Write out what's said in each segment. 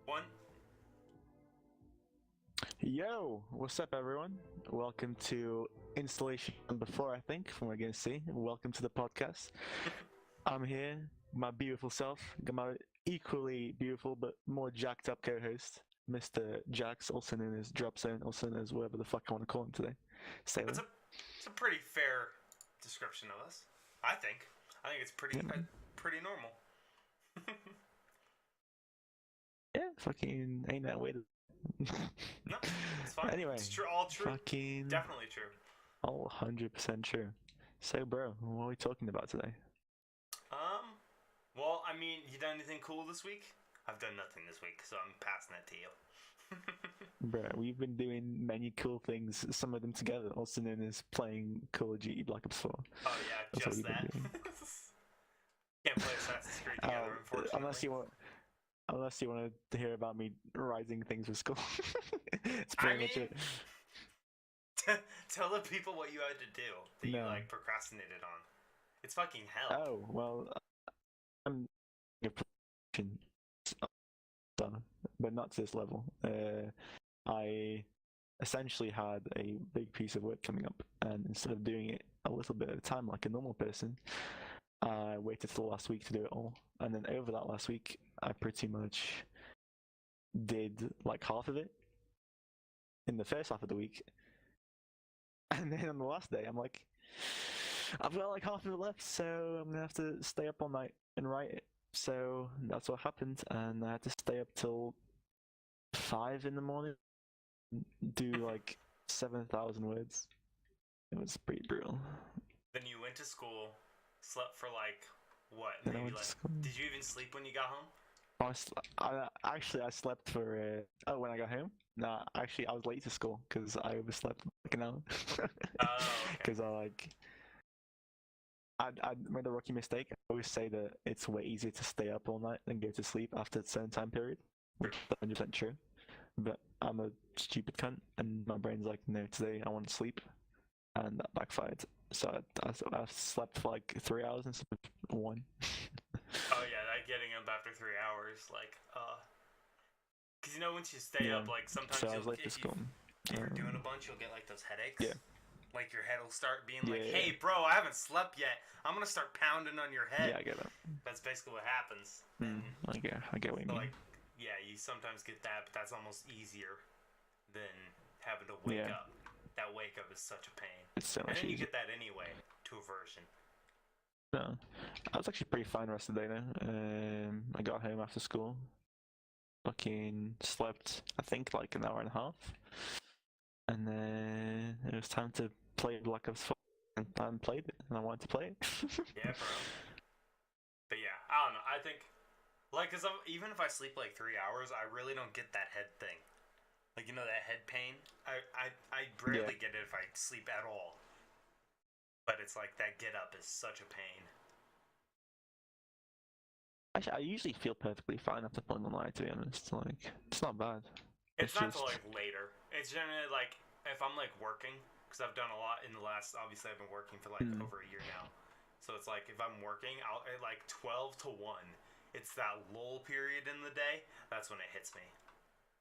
One. Yo, what's up, everyone? Welcome to installation number 4, I think, from what we're going to see. Welcome to the podcast. I'm here, my beautiful self, got my equally beautiful but more jacked up co-host, Mr. Jax, also known as Dropzone, also known as whatever the fuck I want to call him today. Sailor. It's a pretty fair description of us. I think it's pretty normal. Yeah, fucking ain't that way to. No, it's fine. Anyway, it's true. All true. fucking Definitely true. all 100% true. So, bro, what are we talking about today? Well, I mean, you done anything cool this week? I've done nothing this week, so I'm passing it to you. Bro, we've been doing many cool things, some of them together, also known as playing Call of Duty Black Ops 4. Oh yeah, That's just that. Can't play Assassin's Creed together, unfortunately. Unless you want to hear about me rising things with school. It's pretty much it. Tell the people what you had to do that you procrastinated on. It's fucking hell. Oh, well, I'm but not to this level. I essentially had a big piece of work coming up, and instead of doing it a little bit at a time like a normal person, I waited till last week to do it all. And then over that last week, I pretty much did like half of it in the first half of the week. And then on the last day, I'm like, I've got like half of it left, so I'm gonna have to stay up all night and write it. So that's what happened, and I had to stay up till 5 in the morning, do like 7,000 words. It was pretty brutal. Then you went to school, slept for like what? Then I went to school. Did you even sleep when you got home? I slept for when I got home. Nah, actually I was late to school because I overslept like an hour. Because I made a rookie mistake. I always say that it's way easier to stay up all night than go to sleep after a certain time period, which is 100% true. But I'm a stupid cunt, and my brain's like, no, today I want to sleep, and that backfired. So I slept for like 3 hours instead of 1. Oh yeah, that getting up after 3 hours, because you know once you stay up, like sometimes so I was late to school. If you're doing a bunch, you'll get like those headaches. Yeah. Like your head will start being like, hey bro, I haven't slept yet. I'm gonna start pounding on your head. Yeah, I get that. That's basically what happens. I get what you mean. You sometimes get that, but that's almost easier than having to wake up. That wake up is such a pain. It's so much and then you easier. get that anyway, to a version. No, I was actually pretty fine the rest of the day now. I got home after school, fucking slept, I think like an hour and a half, and then it was time to play Black Ops 4, and I played it, and I wanted to play it. Yeah, bro. But yeah, I don't know. I think, because even if I sleep like 3 hours, I really don't get that head thing. Like, you know, that head pain? I rarely get it if I sleep at all. But it's like that get up is such a pain. Actually, I usually feel perfectly fine after playing all night, to be honest. Like, it's not bad. It's not just till later. It's generally like if I'm like working, because I've done a lot in the last. Obviously, I've been working for like over a year now. So it's like if I'm working, I'll at like 12 to 1. It's that lull period in the day. That's when it hits me.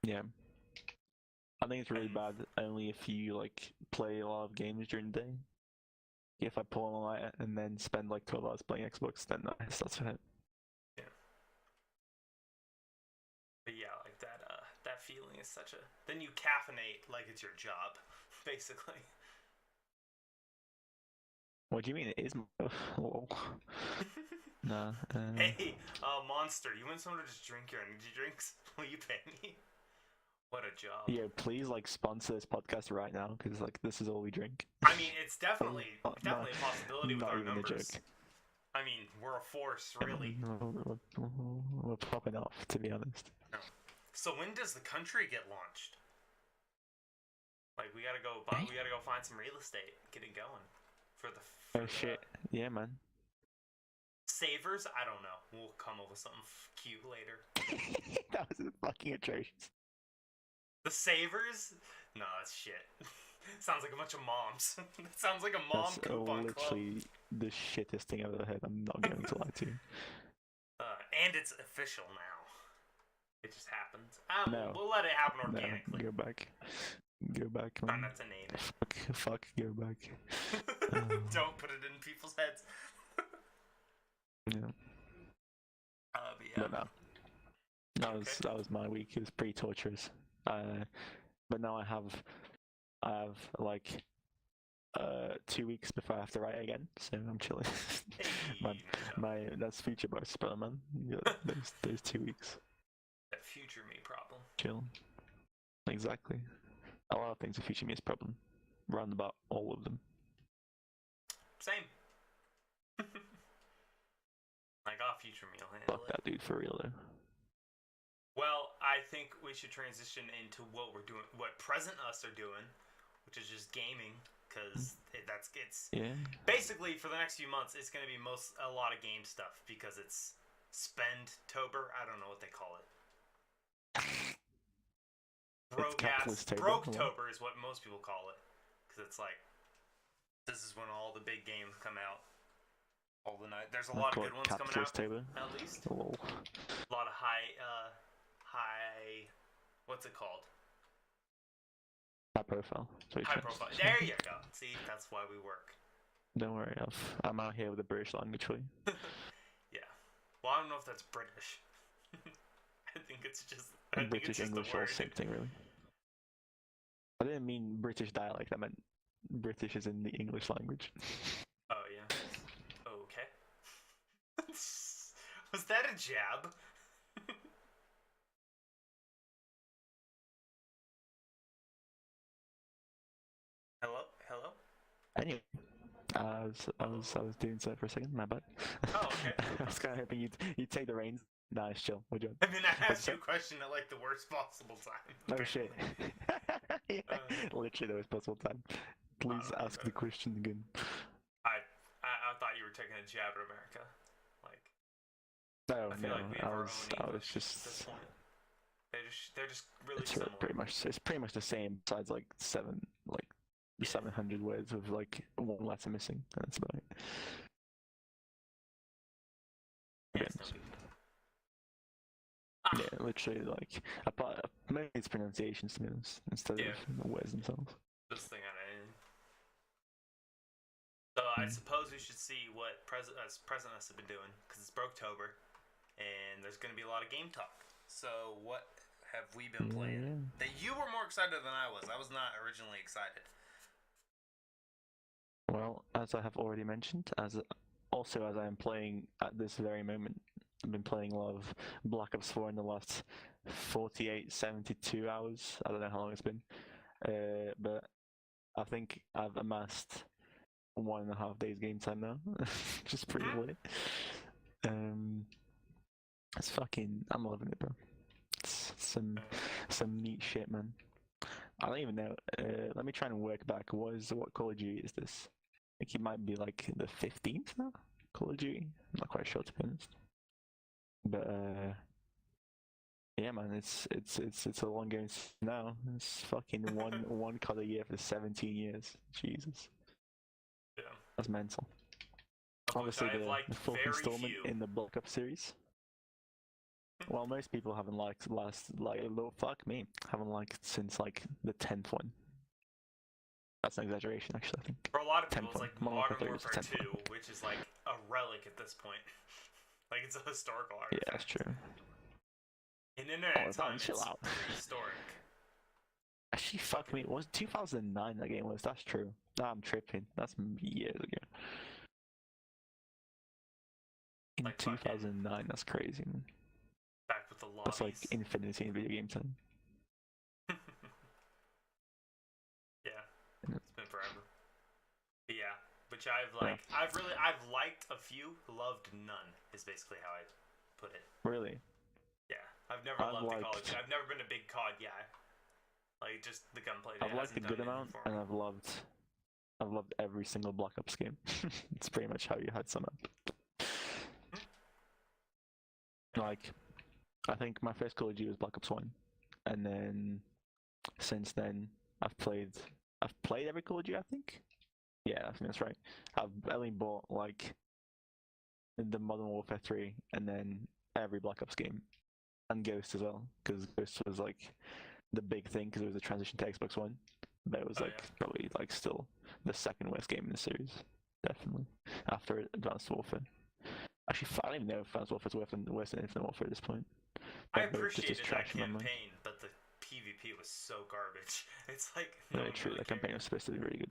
Yeah. I think it's really bad only if you like play a lot of games during the day. If I pull all night and then spend like 12 hours playing Xbox, then that starts to hit. Yeah. But yeah, like that feeling is such a. Then you caffeinate like it's your job, basically. What do you mean? It is. Whoa. Nah. Hey, Monster, you want someone to just drink your energy drinks? Will you pay me? What a job. Yeah, please sponsor this podcast right now, because this is all we drink. I mean, it's definitely a possibility with our numbers. I mean, we're a force, really. We're popping off, to be honest. No. So when does the country get launched? Like, we gotta go find some real estate, get it going for the. Shit! Yeah, man. Savers? I don't know. We'll come up with something cute later. That was fucking atrocious. The Savers? No, that's shit. Sounds like a bunch of moms. It sounds like a mom coupon club. That's literally the shittest thing I've ever heard. I'm not going to lie to you. And it's official now. It just happens. No. We'll let it happen No, organically. go back. Go back, Try man. not to name it. Fuck, go back. Don't put it in people's heads. Yeah. But yeah. But no. That was my week. It was pretty torturous. But now I have like 2 weeks before I have to write again, so I'm chilling. Hey, my that's future boss, but man, those 2 weeks. That future me problem. Chill. Exactly. A lot of things are future me's problem. Round about all of them. Same. Like our future me will handle Fuck that dude for real though. Well, I think we should transition into what we're doing, what present us are doing, which is just gaming, because it's basically for the next few months it's going to be a lot of game stuff because it's Spendtober. I don't know what they call it. Broketober is what most people call it, because it's like this is when all the big games come out. All the night. There's a lot of good ones coming out. At least. A lot of high. What's it called? High profile. High profile. There you go. See, that's why we work. Don't worry, I'm out here with the British language for you. Yeah. Well, I don't know if that's British. I think it's just. British English all same thing, really. I didn't mean British dialect. I meant British is in the English language. Oh yeah. Okay. Was that a jab? Hello. Anyway, I was doing so for a second. My bad. Oh, okay. I was kind of hoping you'd take the reins. Nah, it's chill. We're doing. I mean, I asked you a question at like the worst possible time. Oh shit. Yeah, literally the worst possible time. Please ask the question again. I thought you were taking a jab at America. Like. No, I feel like we have our own English just. At this point. They're just really it's similar. It's pretty much the same. Besides like 700 words with like one letter missing. That's about it. Yes, yeah, literally like mainly it's pronunciations to be honest, instead of the words themselves. This thing out of anything. So I suppose we should see what present us have been doing, because it's Broketober, and there's going to be a lot of game talk. So what have we been playing? That you were more excited than I was. I was not originally excited. Well, as I have already mentioned, as I am playing at this very moment, I've been playing a lot of Black Ops 4 in the last 48, 72 hours. I don't know how long it's been, but I think I've amassed 1.5 days game time now, which is pretty lit. It's fucking, I'm loving it, bro. It's some neat shit, man. I don't even know. Let me try and work back. What Call of Duty is this? I think it might be like the 15th now. Call of Duty. I'm not quite sure, to be honest. But yeah, man, it's a long game now. It's fucking one COD a year for 17 years. Jesus. Yeah. That's mental. Obviously, the fourth installment in the Black Ops series. Well, most people haven't liked haven't liked since like the 10th one. That's an exaggeration, actually. I think for a lot of people, it's like Modern Warfare 2, one. which is like a relic at this point. Like it's a historical artifact. Yeah, that's true. In internet time, chill out. Historic. Actually, fuck me. It was 2009 that game was. That's true. Nah, I'm tripping. That's years ago. In like 2009, that's crazy, man. Back with the lobbies. That's like infinity in video game time. Yeah, it's been forever. But yeah, which I've liked a few, loved none. Is basically how I put it. Really? Yeah, I've never loved the college. I've never been a big COD guy. Like just the gunplay. I've liked a good amount, and I've loved every single Black Ops game. It's pretty much how you had sum up. Like, I think my first Call of Duty was Black Ops 1, and then since then I've played every Call of Duty. I think. Yeah, I think that's right. I've only bought like the Modern Warfare 3, and then every Black Ops game, and Ghost as well, because Ghost was like the big thing because it was a transition to Xbox One, but it was probably like still the second worst game in the series, definitely after Advanced Warfare. Actually, I don't even know if Advanced Warfare is worse than Infinite Warfare at this point. I appreciated that campaign, but the PvP was so garbage. It's like no, true. Really, the campaign was supposed to be really good.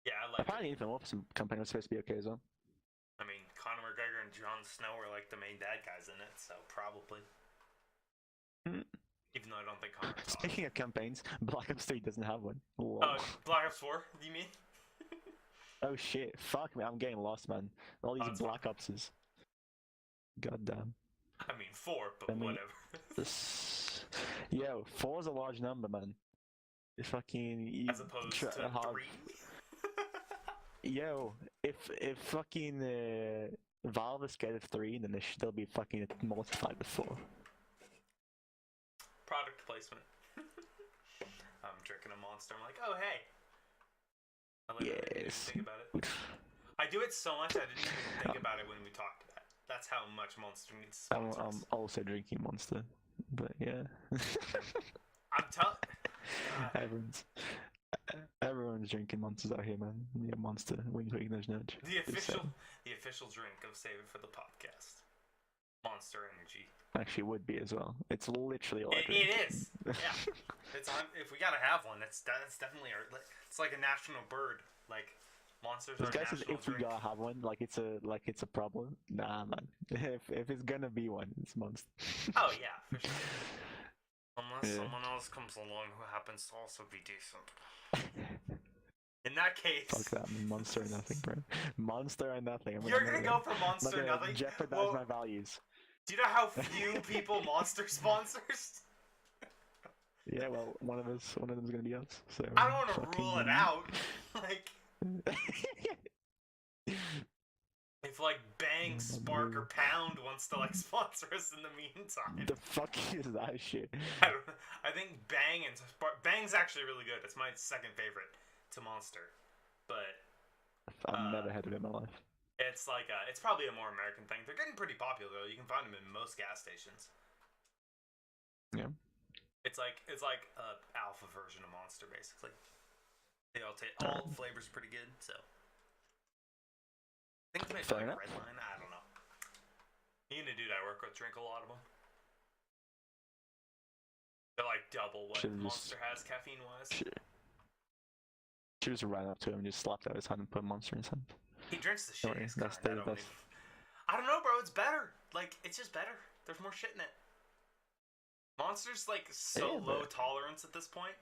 Yeah, I like. Apparently, Infinite Warfare campaign was supposed to be okay as well. I mean, Conor McGregor and Jon Snow were like the main bad guys in it, so probably. Even though I don't think Conor's Speaking of campaigns, Black Ops 3 doesn't have one. Black Ops 4, you mean? Oh shit, fuck me, I'm getting lost, man. All these Black Opses. God damn. I mean, 4, but whatever. Yo, 4 is a large number, man. It's fucking... As opposed to 3? Yo, if fucking Valve is scared of 3, then they should still be fucking multiplied with 4. Product placement. I'm drinking a Monster. I'm like, oh hey. I didn't even think about it. I do it so much I didn't even think about it when we talked about it. That's how much Monster needs sponsors. I'm also drinking Monster, but yeah. I'm telling. Everyone's drinking Monsters out here, man. Yeah, Monster. Wink, wink, nudge, nudge. The official drink of Save It for the Podcast. Monster Energy. Actually, would be as well. It's literally all it is. Yeah. It's on. If we gotta have one, that's definitely it's like a national bird. Like Monsters are national drink. If we gotta have one, like it's a problem. Nah, man. If it's gonna be one, it's Monster. Oh yeah, for sure. Unless someone else comes along who happens to also be decent. In that case, fuck that, Monster or nothing, bro. Monster or nothing. You're gonna go for Monster or nothing. Jeopardize my values. Do you know how few people Monster sponsors? Yeah, well, one of them's gonna be us. So I don't want to rule it out. Like, if like Bang, Spark, or Pound wants to like sponsor us in the meantime. The fuck is that shit? I think Bang and Spark. Bang's actually really good. It's my second favorite to Monster, but I've never had it in my life. It's like it's probably a more American thing. They're getting pretty popular though. You can find them in most gas stations. Yeah. It's like alpha version of Monster basically. They all flavors pretty good. So I think it's maybe like Red Line. I don't know. Me and a dude I work with drink a lot of them. They're like double what Monster has caffeine wise. She just ran up to him and just slapped out his hand and put Monster in his hand. He drinks the shit. I don't know, bro. It's better. Like, it's just better. There's more shit in it. Monster's like so low tolerance at this point.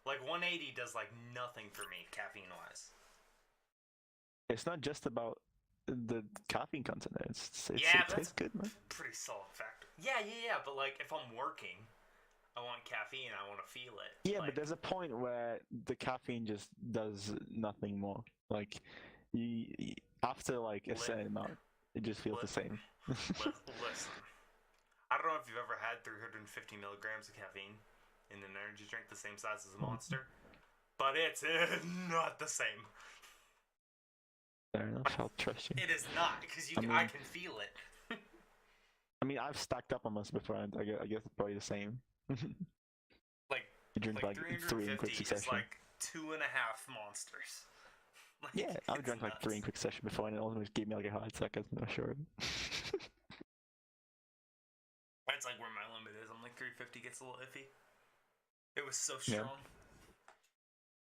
Like 180 does like nothing for me caffeine wise. It's not just about the caffeine content there. It tastes good, man. Pretty solid factor. Yeah. But like if I'm working, I want caffeine. I want to feel it. Yeah, but there's a point where the caffeine just does nothing more. Like, after like a certain amount, it just feels the same. Listen, I don't know if you've ever had 350 milligrams of caffeine in an energy drink the same size as a Monster, but it's not the same. Fair enough, I'll trust you. It is not, because I can feel it. I mean, I've stacked up on Monster before, and I guess it's probably the same. Like, you drink like 3 in quick succession. Is like 2.5 Monsters. Like, yeah, I've drank like 3 in quick succession before, and it almost gave me like a heart attack. I'm not sure. That's like where my limit is. I'm like 350 gets a little iffy. It was so strong.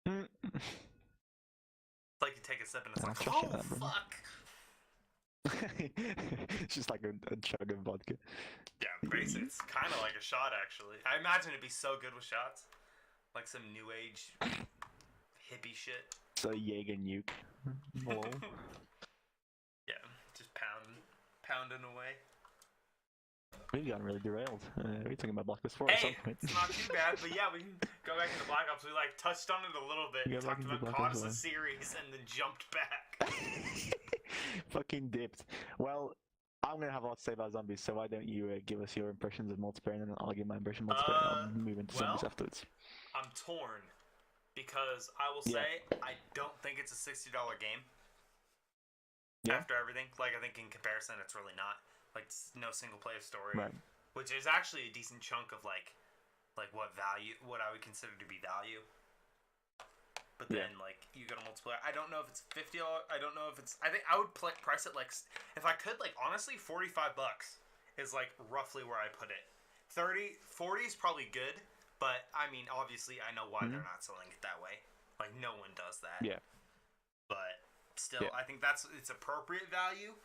Yeah. It's like you take a sip and it's like, oh fuck. It's just like a chug of vodka. Yeah, basically, it's kind of like a shot actually. I imagine it'd be so good with shots, like some new age hippie shit. So Jaeger nuke. Yeah, just pounding away. We've gotten really derailed. We're talking about Black Ops 4 at some point. It's not too bad, but yeah, we can go back into Black Ops. We like touched on it a little bit. We talked about COD as a series and then jumped back. Fucking dipped. Well, I'm gonna have a lot to say about zombies, so why don't you give us your impressions of multiplayer, and then I'll give my impression of multiplayer, and I'll move into zombies afterwards. I'm torn, because I will say, I don't think it's a $60 game. Yeah. After everything. Like, I think in comparison, it's really not. Like, no single player story. Right. which is actually a decent chunk of like what I would consider to be value. But then like you go to multiplayer. I don't know if it's $50. I don't know if it's. I think I would price it like, if I could, like, honestly, $45 is like roughly where I put it. 30, 40 is probably good, but I mean, obviously, I know why they're not selling it that way. Like, no one does that. Yeah. But still, I think it's appropriate value.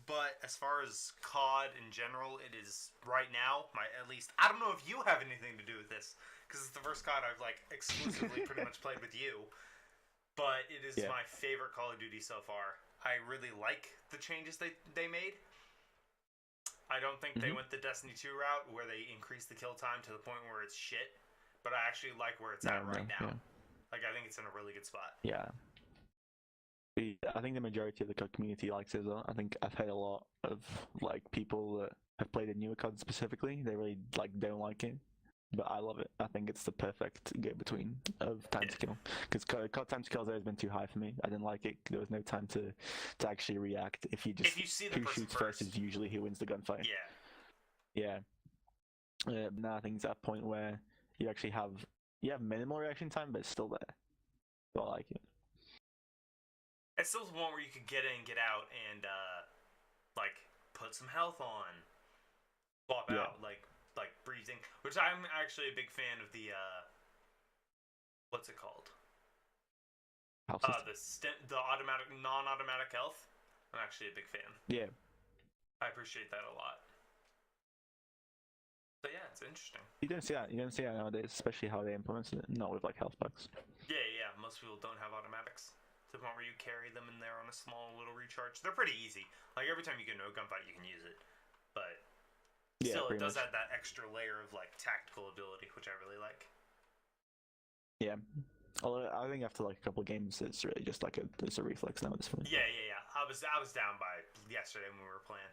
But as far as COD in general, it is right now at least. I don't know if you have anything to do with this, because it's the first COD I've like exclusively pretty much played with you. But it is my favorite Call of Duty so far. I really like the changes they made. I don't think they went the Destiny 2 route where they increased the kill time to the point where it's shit. But I actually like where it's at right now. Like, I think it's in a really good spot. Yeah. I think the majority of the COD community likes it as well. I think I've heard a lot of like people that have played the newer COD specifically. They really like don't like it, but I love it. I think it's the perfect go-between of time to kill. Because COD time to kill has always been too high for me. I didn't like it. There was no time to actually react. If you see the who shoots first is usually who wins the gunfight. Yeah. Now I think it's at a point where you actually have minimal reaction time, but it's still there. So I like it. It's still the one where you could get in, get out, and like put some health on, swap out, like breathing. Which I'm actually a big fan of the what's it called? The automatic, non-automatic health. I'm actually a big fan. Yeah, I appreciate that a lot. So yeah, it's interesting. You don't see that. You don't see that nowadays, especially how they implemented it. Not with like health packs. Yeah. Most people don't have automatics. To the point where you carry them in there on a small little recharge. They're pretty easy. Like, every time you get into a gunfight, you can use it. But still, it does add that extra layer of like tactical ability, which I really like. Yeah. Although I think after like a couple of games, it's really just like it's a reflex now at this point. Yeah. I was down by yesterday when we were playing.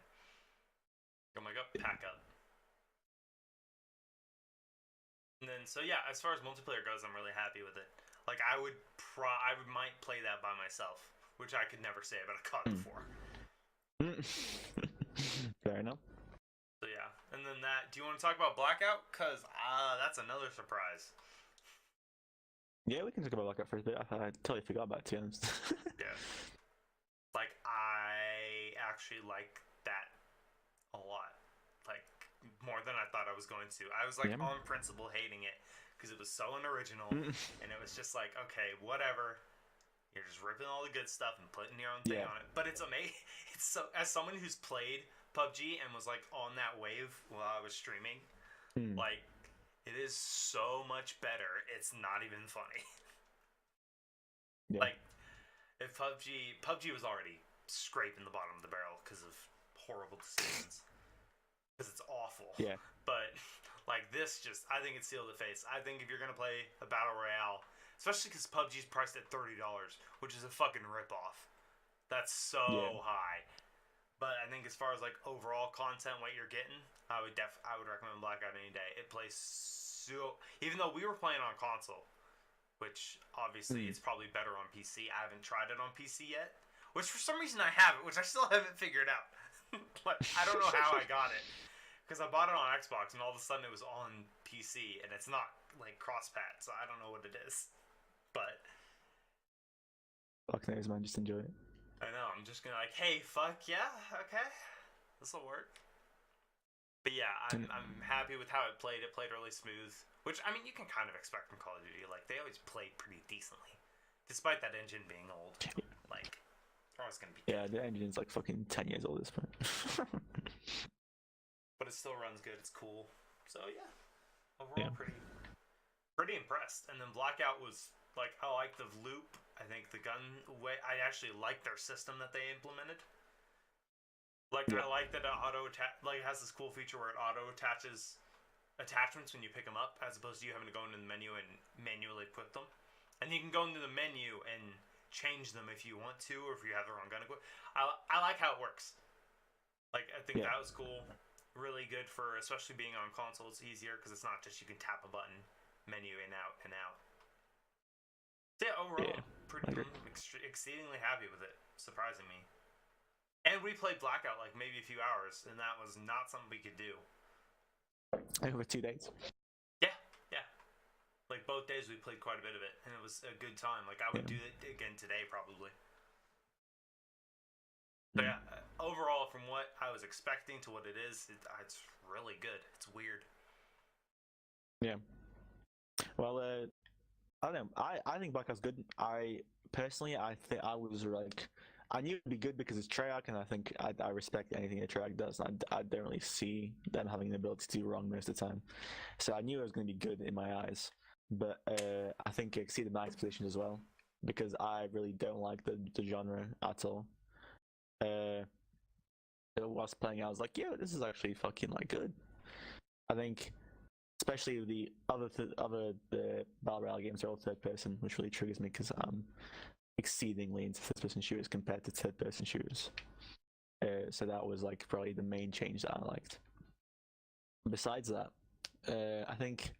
I'm like, pack up. And then, so yeah, as far as multiplayer goes, I'm really happy with it. Like, I might play that by myself, which I could never say about a COD before. Fair enough. So yeah, and then do you want to talk about Blackout? Cause that's another surprise. Yeah, we can talk about Blackout for a bit. I totally forgot about it, to be honest. Yeah. Like, I actually like that a lot. Like, more than I thought I was going to. I was like on principle hating it. Because it was so unoriginal, and it was just like, okay, whatever. You're just ripping all the good stuff and putting your own thing on it. But it's amazing. It's so, as someone who's played PUBG and was like on that wave while I was streaming, like, it is so much better. It's not even funny. Like, if PUBG was already scraping the bottom of the barrel because of horrible decisions. Because it's awful. Yeah. But like this, I think it's sealed the face. I think if you're gonna play a battle royale, especially because PUBG's priced at $30, which is a fucking ripoff. That's so high. But I think as far as like overall content, what you're getting, I would recommend Blackout any day. It plays so, even though we were playing on console, which obviously it's probably better on PC. I haven't tried it on PC yet, which for some reason I haven't, which I still haven't figured out. But I don't know how I got it. Because I bought it on Xbox, and all of a sudden it was on PC, and it's not, like, cross-pat, so I don't know what it is. But fuck knows, man, just enjoy it. I know, I'm just gonna like, hey, fuck, yeah, okay, this'll work. But yeah, I'm happy with how it played. It played really smooth, which, I mean, you can kind of expect from Call of Duty. Like, they always played pretty decently. Despite that engine being old. Like, they're always gonna be good. Yeah, the engine's like fucking 10 years old at this point. But it still runs good. It's cool. So yeah, overall pretty impressed. And then Blackout was like, I like the loop. I think the gun way. I actually like their system that they implemented. Like I like that it auto attach. Like it has this cool feature where it auto attaches attachments when you pick them up, as opposed to you having to go into the menu and manually put them. And you can go into the menu and change them if you want to, or if you have the wrong gun equipped. I like how it works. Like I think that was cool. Really good for, especially being on console, it's easier because it's not just you can tap a button, menu in, out, and out. So yeah, overall, exceedingly happy with it, surprising me. And we played Blackout like maybe a few hours, and that was not something we could do. over 2 days. Yeah, yeah. Like both days we played quite a bit of it, and it was a good time. Like I would do it again today probably. So yeah, overall, from what I was expecting to what it is, it's really good. It's weird. Yeah. Well, I don't know. I think Black Ops good. I personally, I think I was like, I knew it'd be good because it's Treyarch, and I think I respect anything that Treyarch does. I don't really see them having the ability to do wrong most of the time. So I knew it was going to be good in my eyes. But I think it exceeded my expectations as well because I really don't like the genre at all. Whilst playing, I was like, yeah, this is actually fucking like good. I think, especially the the battle royale games are all third person, which really triggers me because I'm exceedingly into first person shooters compared to third person shooters. So that was like probably the main change that I liked. Besides that, I think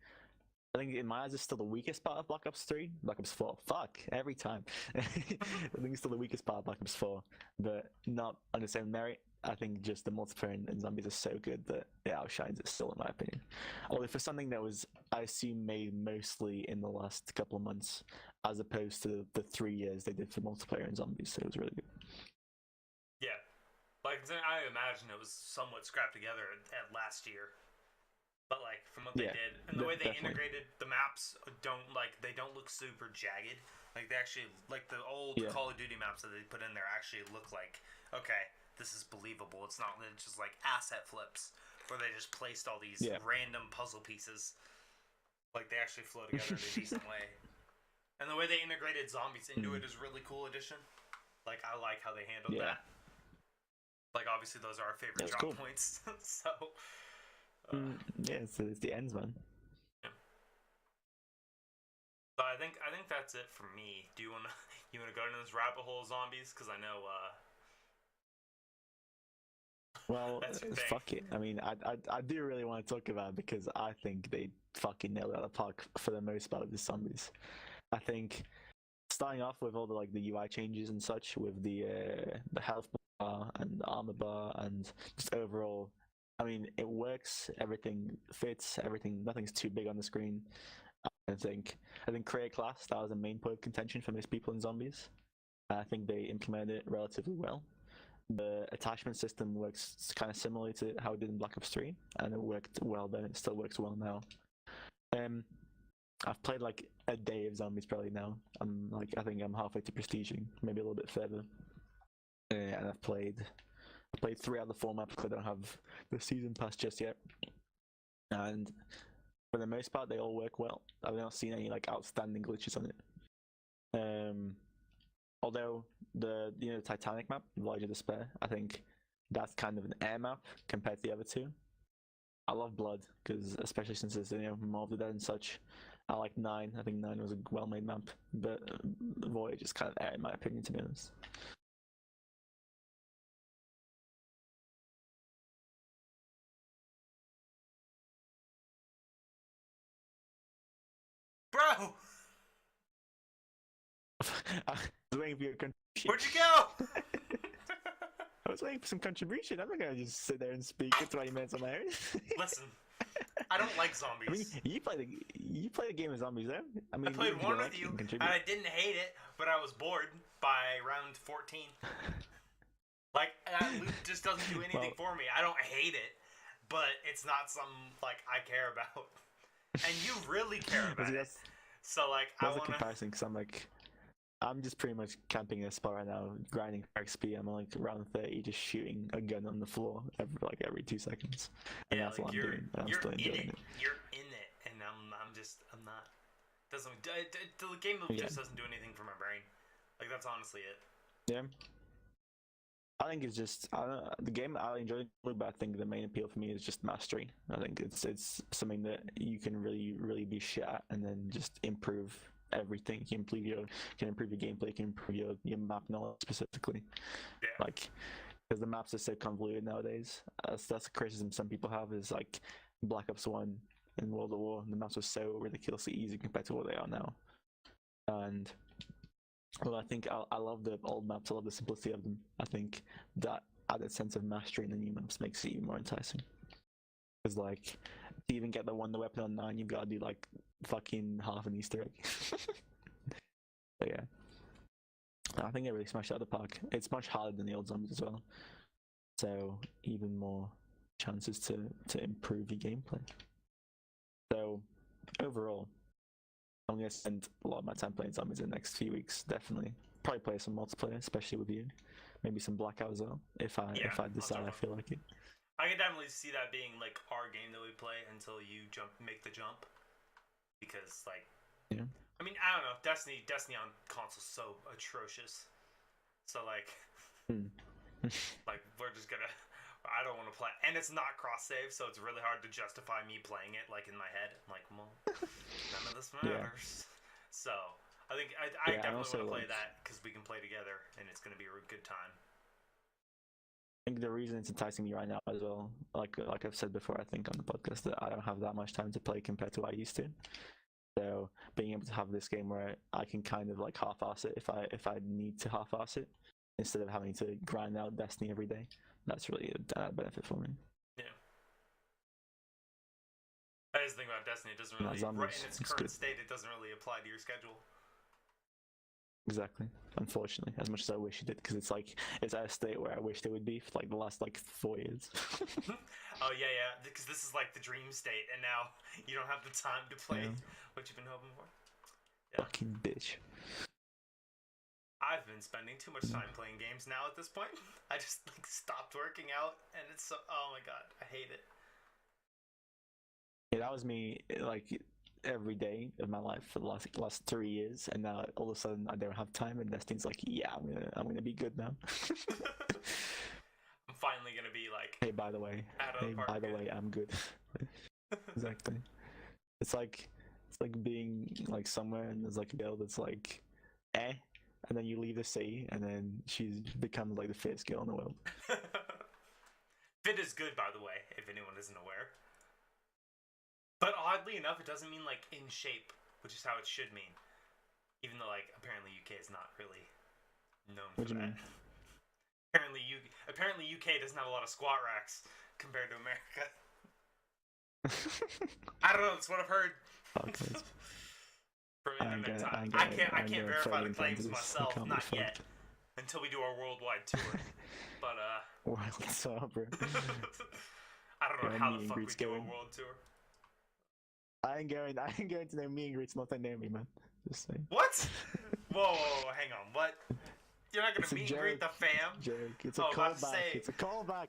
in my eyes it's still the weakest part of Black Ops 3. Black Ops 4. Fuck, every time. I think it's still the weakest part of Black Ops 4, but not on the same merit. I think just the multiplayer and zombies are so good that it outshines it still, in my opinion. Although for something that was, I assume, made mostly in the last couple of months, as opposed to the 3 years they did for multiplayer and zombies, so it was really good. Yeah, like I imagine it was somewhat scrapped together at last year. But like from what they did and the way they integrated the maps they don't look super jagged. Like they actually like the old Call of Duty maps that they put in there actually look like okay, this is believable. It's not just like asset flips where they just placed all these random puzzle pieces. Like they actually flow together in a decent way. And the way they integrated zombies into it is really cool addition. Like I like how they handled that. Like obviously those are our favorite drop points. So yeah, so it's the ends, man. Yeah. So I think that's it for me. Do you wanna go into this rabbit hole of zombies? Because I know. Well, fuck it. I mean, I do really want to talk about it because I think they fucking nailed it out of the park for the most part of the zombies. I think starting off with all the like the UI changes and such, with the health bar and the armor bar and just overall. I mean, it works. Everything fits. Everything. Nothing's too big on the screen. I think create class, that was a main point of contention for most people in zombies. I think they implemented it relatively well. The attachment system works kind of similarly to how it did in Black Ops 3, and it worked well then. It still works well now. I've played like a day of zombies probably now. I think I'm halfway to prestiging, maybe a little bit further. And I've played 3 out of the 4 maps because I don't have the season pass just yet. And for the most part, they all work well. I've not seen any like outstanding glitches on it. Although the Titanic map, Voyage of Despair, I think that's kind of an air map compared to the other 2. I love Blood because especially since it's more of the dead and such. I like 9. I think 9 was a well-made map, but Voyage is kind of air in my opinion, to be honest. Bro! I was waiting for your contribution. Where'd you go? I was waiting for some contribution. I'm not gonna just sit there and speak for 20 minutes on my own. Listen, I don't like zombies. I mean, you play the game of zombies, though. I mean, I played one with you, and I didn't hate it, but I was bored by round 14. Like, that loot just doesn't do anything for me. I don't hate it, but it's not something, like, I care about. And you really care about it. So, like, that's a comparison, because I'm just pretty much camping in a spot right now, grinding for XP. I'm like around 30, just shooting a gun on the floor every 2 seconds. And that's what I'm doing. I'm still enjoying it. You're in it, and I'm not. The game just doesn't do anything for my brain. Like, that's honestly it. Yeah. I think it's just the game I enjoy, but I think the main appeal for me is just mastery. I think it's something that you can really be shit at and then just improve everything. You can improve your gameplay, you can improve your map knowledge specifically. Yeah. Like, because the maps are so convoluted nowadays. That's the criticism some people have is like Black Ops 1 and World at War. The maps were so ridiculously easy compared to what they are now. And well, I think I love the old maps. I love the simplicity of them. I think that added sense of mastery in the new maps makes it even more enticing. Because like to even get the Wonder Weapon on 9, you've got to do like fucking half an Easter egg. But yeah, I think they really smashed it out of the park. It's much harder than the old zombies as well, so even more chances to improve your gameplay. So overall, I'm gonna spend a lot of my time playing zombies in the next few weeks. Definitely, probably play some multiplayer, especially with you. Maybe some Blackout as well, if I decide I feel like it. I can definitely see that being like our game that we play until you make the jump, because like, yeah. I mean, I don't know, Destiny on console's so atrocious. So like, like we're just gonna. I don't want to play, and it's not cross save, so it's really hard to justify me playing it like in my head. I'm like, well, none of this matters. Yeah. So I think I definitely want to play that because we can play together, and it's gonna be a good time. I think the reason it's enticing me right now as well, like I've said before, I think on the podcast, that I don't have that much time to play compared to what I used to. So being able to have this game where I can kind of like half-ass it if I need to half-ass it, instead of having to grind out Destiny every day, that's really a benefit for me. Yeah. I just think about Destiny, it doesn't really, right in its current state, it doesn't really apply to your schedule. Exactly. Unfortunately, as much as I wish it did, because it's at a state where I wished it would be for like the last 4 years. Oh yeah, because this is like the dream state, and now you don't have the time to play what you've been hoping for. Yeah. Fucking bitch. I've been spending too much time playing games now at this point. I just like stopped working out, and it's so, oh my god, I hate it. Yeah, that was me like every day of my life for the last 3 years, and now all of a sudden I don't have time, and Destiny's like, yeah, I'm gonna be good now. I'm finally gonna be like, hey, by the way, I'm good. Exactly. It's like being like somewhere and there's like a girl that's like, and then you leave the city, and then she becomes like the fittest girl in the world. Fit is good, by the way, if anyone isn't aware. But oddly enough, it doesn't mean like in shape, which is how it should mean. Even though like apparently UK is not really known for that. Apparently UK doesn't have a lot of squat racks compared to America. I don't know. That's what I've heard. From internet time. I can't verify the claims myself, not yet, until we do our worldwide tour. But world tour, bro. I don't know how the fuck we do a world tour. I ain't going to no meet and greets unless they know me, man. Just saying. What? Whoa, hang on. What? You're not gonna meet and greet the fam? Joke. It's a callback. It's a callback.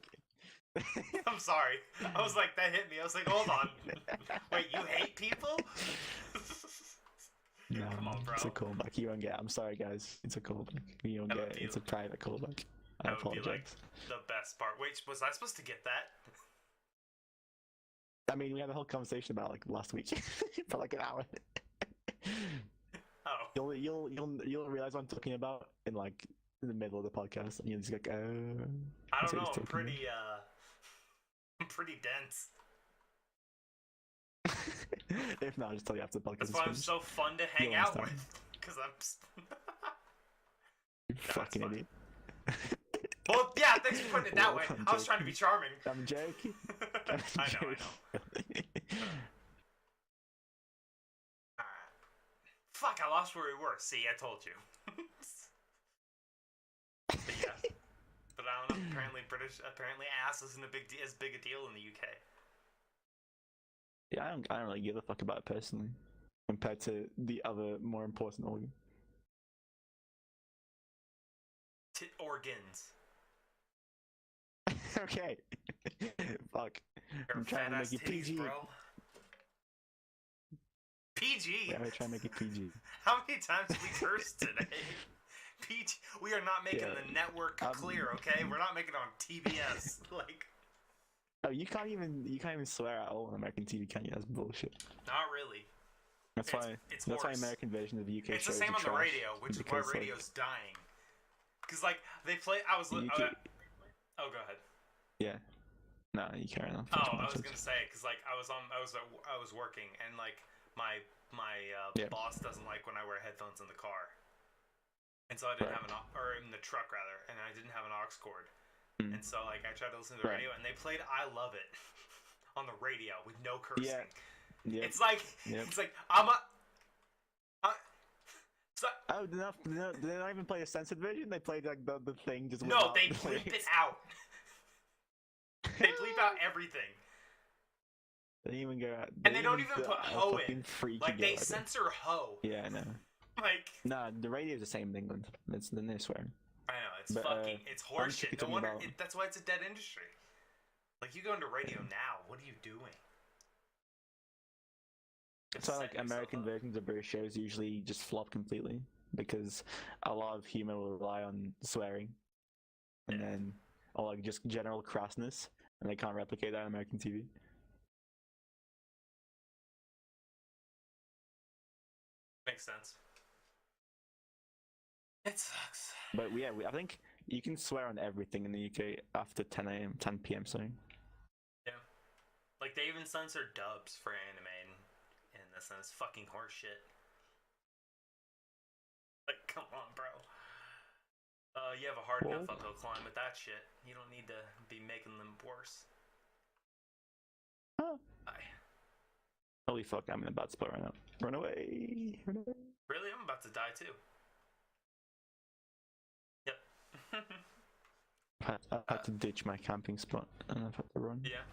I'm sorry. I was like, that hit me. I was like, hold on. Wait, you hate people? No, come on, bro. It's a callback. You won't get it. I'm sorry, guys. It's a callback. You won't get it. It's a private callback. I apologize. That would be like the best part. Wait, was I supposed to get that? I mean, we had a whole conversation about like last week for like an hour. Oh. You'll realize what I'm talking about in like in the middle of the podcast, and you're just like, oh. I don't know. I'm pretty dense. If not, I'll just tell you after the podcast. That's why I'm so fun to hang out with, because I'm. You fucking idiot. Well, yeah, thanks for putting it that way. I was trying to be charming. I'm joking. I know. Fuck, I lost where we were. See, I told you. But yeah. But I don't know. Apparently ass isn't as big a deal in the UK. Yeah, I don't really give a fuck about it personally, compared to the other more important organ. Organs. Okay. Fuck. I'm trying to make it PG. Bro. PG? Yeah, I'm trying to make it PG. How many times did we curse today? PG. We are not making the network clear, okay? We're not making it on TBS. Like. Oh, you can't even swear at all on American TV, can you? That's bullshit. Not really. That's why American version of the UK it's shows the same on the radio, which is why radio's dying. Because like they play. Oh, go ahead. Yeah. No, you carry on. I was gonna say because like I was working and like my boss doesn't like when I wear headphones in the car, and so I didn't have or in the truck rather, and I didn't have an aux cord, and so like I tried to listen to the radio and they played "I Love It" on the radio with no cursing. Yeah. It's like Yep. it's like I'm a. Oh, did they not even play a censored version? They played like the thing just. No, they bleep it out. They bleep out everything. They didn't even go out. And they don't even put ho in. Like they idea. censor ho. Yeah, I know. Like. Nah, the radio's the same in England. It's the near swearing. I know, it's fucking, it's horseshit. No wonder, that's why it's a dead industry. Like, you go into radio now, what are you doing? So, like, American versions of British shows usually just flop completely because a lot of humor will rely on swearing and then, or like just general crassness, and they can't replicate that on American TV. Makes sense. It sucks. But yeah, I think you can swear on everything in the UK after 10 p.m. Sorry. Yeah. Like, they even censor dubs for anime in this, and it's fucking horseshit. Like, come on, bro. You have a hard enough uphill climb with that shit. You don't need to be making them worse. Huh. Holy fuck, I'm in a bad spot right now. Run away! Run away! Really? I'm about to die too. Yep. I had to ditch my camping spot and I've had to run. Yeah.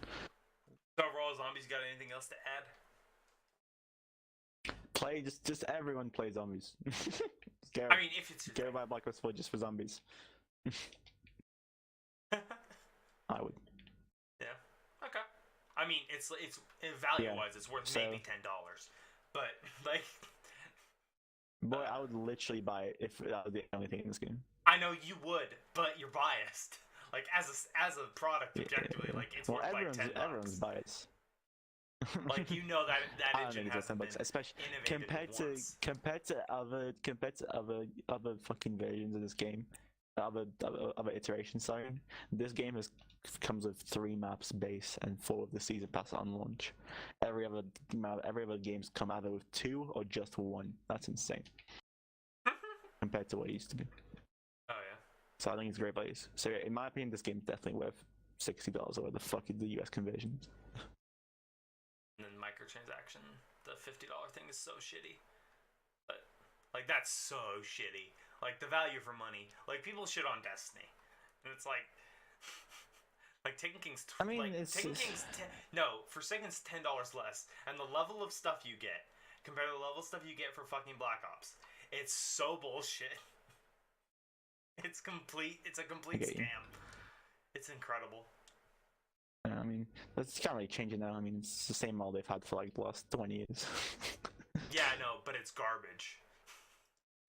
So overall, zombies, got anything else to add? Play, just everyone play zombies. I mean, if it's go buy Black Ops 4 just for zombies. I would. Yeah. Okay. I mean, it's value-wise, it's worth maybe $10, but like. Boy, I would literally buy it if that was the only thing in this game. I know you would, but you're biased. Like as a product, objectively, like it's worth like $10. Everyone's biased. Like you know that engine hasn't been especially innovated compared to other fucking versions of this game, other iterations. Sorry, this game comes with 3 maps base and 4 of the season pass on launch. Every other game's come either with 2 or just 1. That's insane compared to what it used to be. Oh yeah. So I think it's great value. So yeah, in my opinion, this game's definitely worth $60 or whatever the fuck is the US conversion. And then microtransaction, the $50 thing is so shitty. But like that's so shitty. Like the value for money. Like people shit on Destiny, and it's like Taken King's. Forsaken's $10 less, and the level of stuff you get compared to the level of stuff you get for fucking Black Ops. It's so bullshit. It's a complete scam. It's incredible. I mean, that's kind of like changing now. I mean, it's the same model they've had for like the last 20 years. Yeah, I know, but it's garbage.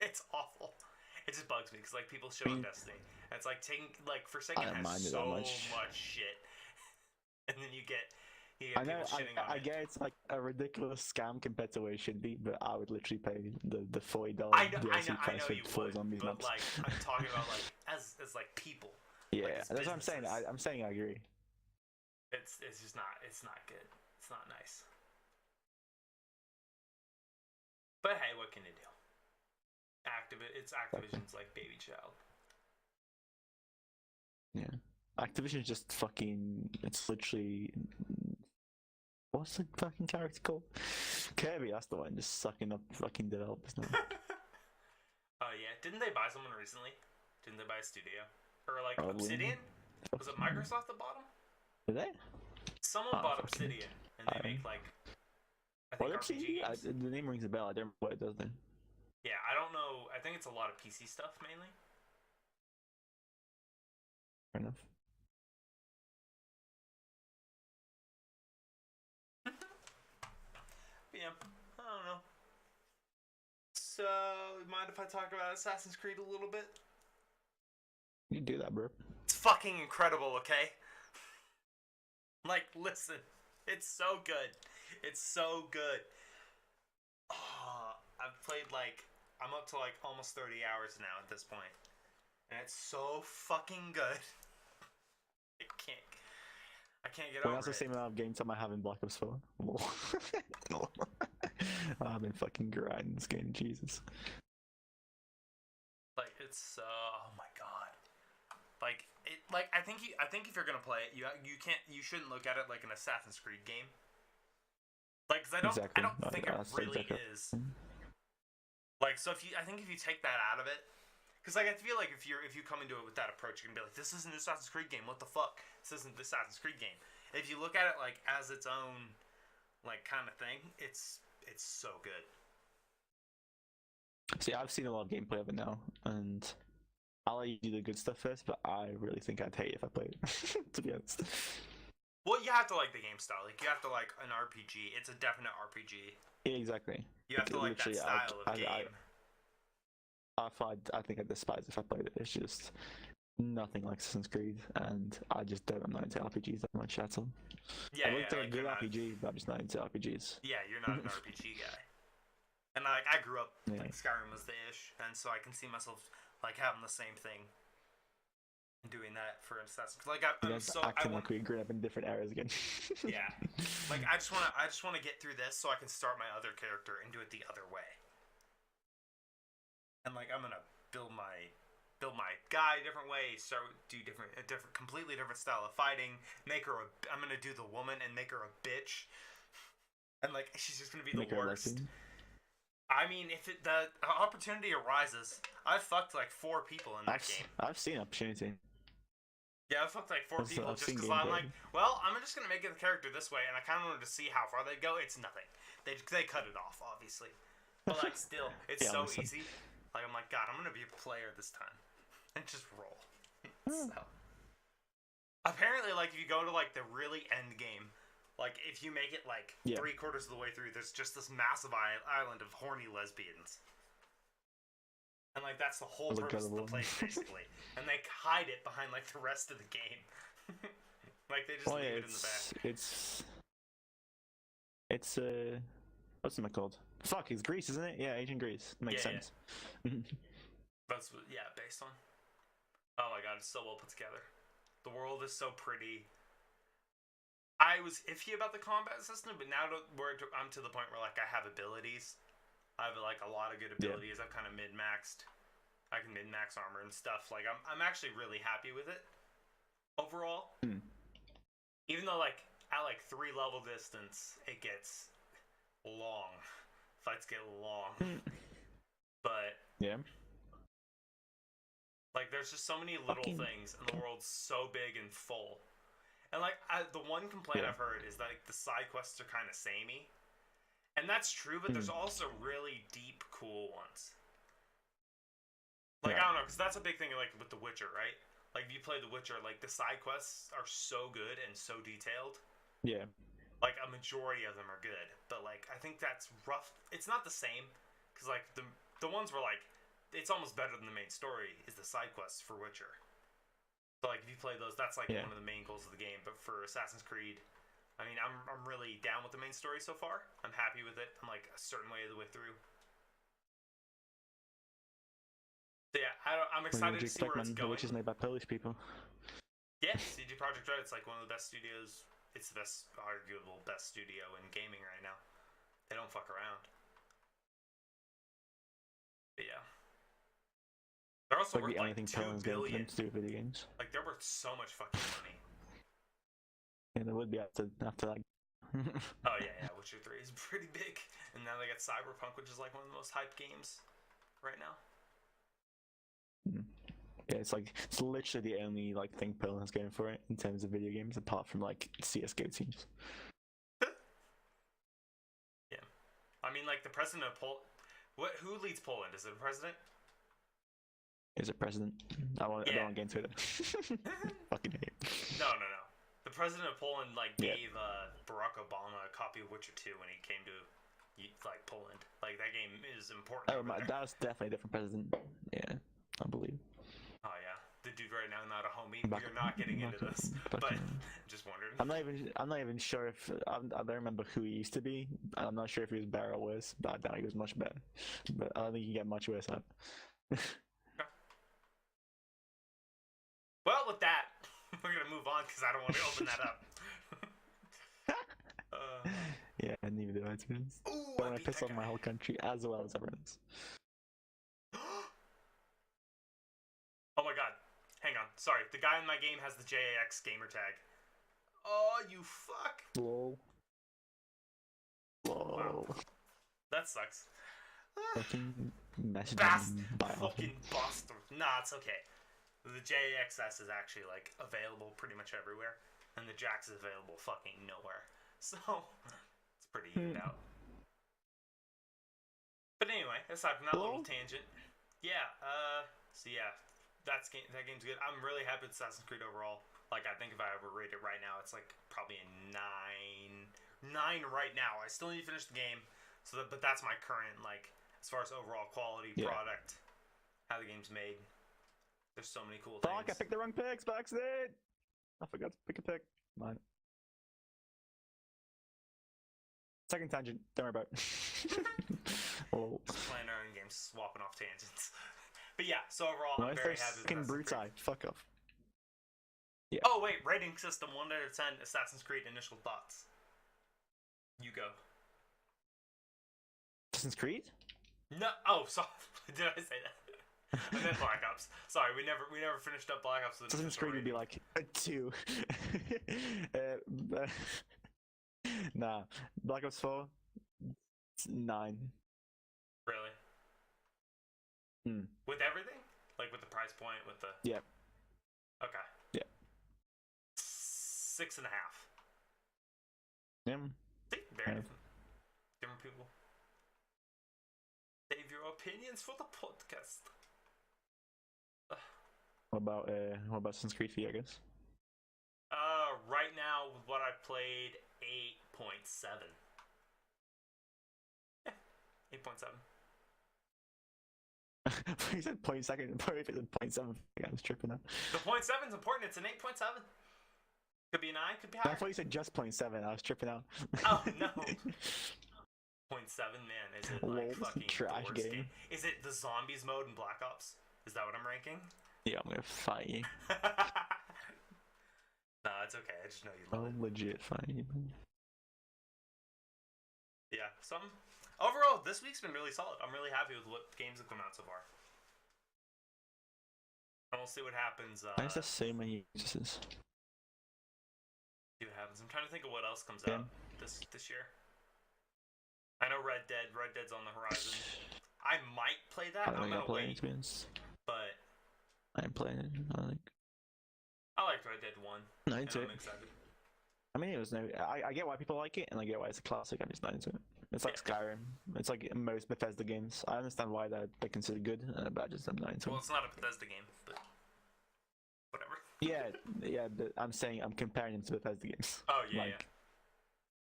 It's awful. It just bugs me because like people shit on Destiny. And it's like Forsaken has so much shit, and then you get people shitting on it. I get it's like a ridiculous scam compared to where it should be, but I would literally pay the $40 DLC price for zombies but maps. Like I'm talking about like as like people. Yeah, like, that's what I'm saying. I'm saying I agree. It's just not good. It's not nice. But hey, what can you do? It's Activision's like baby child. Yeah. Activision's just fucking. It's literally. What's the fucking character called? Kirby, that's the one, just sucking up fucking developers now. Oh yeah, didn't they buy someone recently? Didn't they buy a studio? Or like Probably. Obsidian? Was it Microsoft that bought them? Did they? Someone bought Obsidian, and they make like. I think RPG games. The name rings a bell. I don't know what it does then. Yeah, I don't know. I think it's a lot of PC stuff mainly. Fair enough. Yeah, I don't know. So, mind if I talk about Assassin's Creed a little bit? You do that, bro. It's fucking incredible, okay? Like, listen. It's so good. It's so good. Oh, I've played I'm up to almost 30 hours now at this point. And it's so fucking good. I can't get over it. That's the same amount of game time I have in Black Ops 4. I've been fucking grinding this game, Jesus. It's oh my god. I think if you're gonna play it, you shouldn't look at it like an Assassin's Creed game. Like, cause I don't think it really is. Like, so I think if you take that out of it, because like I feel like if you come into it with that approach, you're gonna be like, this isn't an Assassin's Creed game. What the fuck? This isn't the Assassin's Creed game. If you look at it like as its own, like, kind of thing, it's so good. See, I've seen a lot of gameplay of it now, and I'll let you do the good stuff first, but I really think I'd hate it if I played it, to be honest. Well, you have to like the game style. Like, you have to like an RPG. It's a definite RPG. Yeah, exactly. You have to like that style of game. I think I'd despise if I played it. It's just nothing like Assassin's Creed, and I'm not into RPGs that much at all. Yeah, I would say a good RPG, but I'm just not into RPGs. Yeah, you're not an RPG guy. And like, I grew up like Skyrim was the ish, and so I can see myself like having the same thing, and doing that for Assassin's Creed. Like, we grew up in different eras again. Yeah, like I just want to get through this so I can start my other character and do it the other way. And like, I'm gonna build my guy a different way, completely different style of fighting. I'm gonna do the woman and make her a bitch, and like, she's just gonna be the worst. I mean, if the opportunity arises, I've fucked like 4 people in that game. I've seen opportunity. Yeah, I've fucked like 4 people just because I'm like, well, I'm just gonna make it the character this way, and I kind of wanted to see how far they'd go. It's nothing. They cut it off, obviously, but like, still, it's so easy. Like, I'm like, God, I'm gonna be a player this time, and just roll. So, apparently, like, if you go to like the really end game, like, if you make it like 3/4 of the way through, there's just this massive island of horny lesbians, and like, that's the whole purpose of the place, basically. And they hide it behind like the rest of the game. Like, they just leave it in the back. It's what's it called? Fuck, it's Greece, isn't it? Yeah, ancient Greece. Makes sense. Yeah. That's based on. Oh my god, it's so well put together. The world is so pretty. I was iffy about the combat system, but now I'm to the point where like I have abilities. I have like a lot of good abilities. I've kind of min-maxed. I can min-max armor and stuff. Like, I'm actually really happy with it overall. Even though like at like 3 level distance, it gets long. Fights get long. But like, there's just so many little things, and the world's so big and full. And like, the one complaint I've heard is that like, the side quests are kind of samey, and that's true. But there's also really deep, cool ones. Like, I don't know, because that's a big thing like with The Witcher, right? Like, if you play The Witcher, like, the side quests are so good and so detailed. Yeah. Like, a majority of them are good, but like, I think that's rough. It's not the same, because like the ones where like it's almost better than the main story is the side quests for Witcher. So like, if you play those, that's like one of the main goals of the game. But for Assassin's Creed, I mean, I'm really down with the main story so far. I'm happy with it. I'm like a certain way of the way through. So yeah, I'm excited to see where it's going. Which is made by Polish people. Yeah, CD Projekt Red. It's like one of the best studios. It's the best, arguable best studio in gaming right now. They don't fuck around. But yeah. They're also worth like $2 billion. To do video games. Like, they're worth so much fucking money. Yeah, they would be after that. Oh yeah, Witcher 3 is pretty big. And now they got Cyberpunk, which is like one of the most hyped games right now. Yeah, it's literally the only like thing Poland has going for it in terms of video games, apart from like CS:GO teams. Yeah, I mean, like, the president of Poland. Who leads Poland? Is it a president? Is it president? I don't want to get into it. Fucking hate. No. The president of Poland like gave Barack Obama a copy of Witcher 2 when he came to like Poland. Like, that game is important. Oh, that was definitely a different president. Yeah, I believe. Oh yeah, the dude right now, not a homie. You're not getting into this, but just wondering. I'm not even sure if I don't remember who he used to be. I'm not sure if he was better or worse, but I doubt he was much better. But I don't think he can get much worse up. Well, with that, we're gonna move on because I don't want to open that up. Yeah, neither do I. Don't want to piss off my whole country as well as everyone else. Oh my god. Hang on. sorry, the guy in my game has the JAX gamer tag. Oh, you fuck! Lol. Lol. Wow. That sucks. Fucking message by fucking bastard. Nah, it's okay. The JXS is actually like available pretty much everywhere, and the Jax is available fucking nowhere. So it's pretty evened out. But anyway, aside from that little tangent, yeah. So yeah, that game's good. I'm really happy with Assassin's Creed overall. Like, I think if I ever rate it right now, it's like probably a 9 right now. I still need to finish the game. But that's my current, like, as far as overall quality, product, how the game's made. There's so many cool things. Fuck, I picked the wrong picks by accident. I forgot to pick a pick. Mine. Second tangent. Don't worry about it. Oh. Just playing our own games, swapping off tangents. But yeah, so overall, I'm very happy with Assassin's Creed. Fuck off. Yeah. Oh wait, rating system 1 out of 10. Assassin's Creed initial thoughts. You go. Assassin's Creed? No. Oh, sorry. Did I say that? I meant Black Ops. Sorry, we never finished up Black Ops. Assassin's Creed would be like a 2. Nah, Black Ops 4. 9. Really? With everything? Like with the price point, with the... Yeah. Okay. Yeah. 6.5. Yeah. See? Very different. Different people. Save your opinions for the podcast. What about Assassin's Creed for you, I guess? Right now, with what I played, 8.7. Yeah, 8.7. You said 0.2. Probably 0.7. I was tripping out. The 0.7 is important. It's an 8.7. Could be a 9. Could be higher. I thought you said just 0.7. I was tripping out. Oh no. 0.7, man. Is it like fucking trash game? Is it the zombies mode in Black Ops? Is that what I'm ranking? Yeah, I'm gonna fight you. No, it's okay. I just know you love it. I'll legit fight you. Yeah, overall, this week's been really solid. I'm really happy with what games have come out so far. And we'll see what happens. Why is there so many uses? See what happens. I'm trying to think of what else comes out this year. I know Red Dead's on the horizon. I might play that. I'm gonna wait. But I ain't playing it. I liked Red Dead 1. No, I'm excited. I mean, it was I get why people like it, and I get why it's a classic. I'm just not into it. It's like Skyrim. It's like most Bethesda games. I understand why they're considered good, but I just am not into it. Well, it's not a Bethesda game, but whatever. Yeah. I'm saying I'm comparing them to Bethesda games. Oh yeah. Like